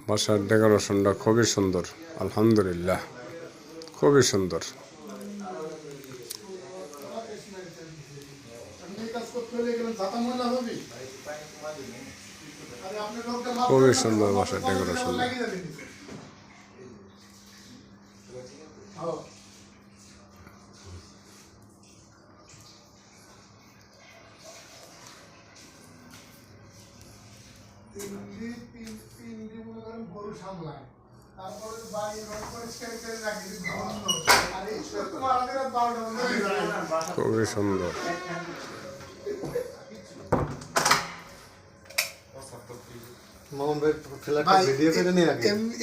বাসার ডেকোরেশনটা খুবই সুন্দর, আলহামদুলিল্লাহ, খুবই সুন্দর। খুবই সুন্দর বাসার ডেকোরেশন। খুবই সুন্দর।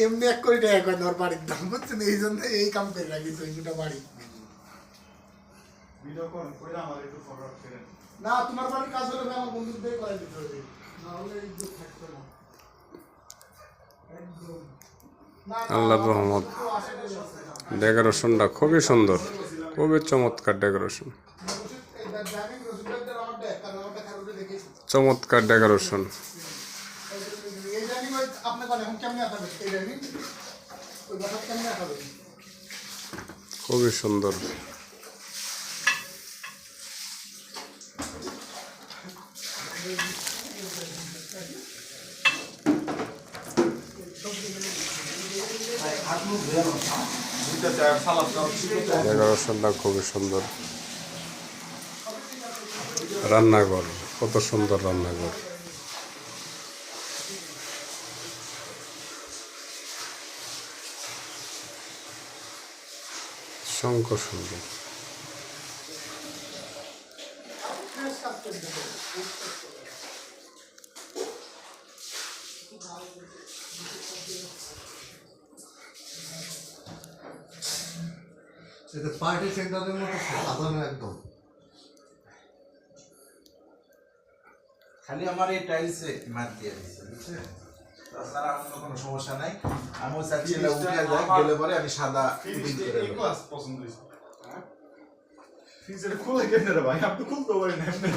এমনি 1 কোটি টাকা করে ওর বাড়ির দাম, বুঝছেন? এই জন্য এই কাম করে রাখি দুটা বাড়ি। না, তোমার বাড়ির কাজ হলে আমার বন্ধু দিয়ে করে দিতে হবে, নাহলে এই দুধ থাকবে না একদম। আল্লাহর রহমত, ডেকোরেশনটা খুবই সুন্দর, খুবই চমৎকার ডেকোরেশন, চমৎকার ডেকোরেশন। খুবই সুন্দর। ডেকোরেশনটা খুবই সুন্দর। রান্নাঘর, কত সুন্দর রান্নাঘর। শঙ্কর সুন্দর। পার্টি সেন্টারের মতো সাজানো একদম। খালি আমার এই টাইলসে মার দিয়ে দিচ্ছে, বুঝছেন? তাছাড়া অন্য কোনো সমস্যা নাই। আমি চাচ্ছি এটা উঠে যায়, গেলে পরে আমি সাদা ফিটিং করে দেব। ক্লাস পছন্দ হইছে। হ্যাঁ? ফ্রিজের খুলে কেন রে ভাই? আপনি খুলতে পারেন না এমনি।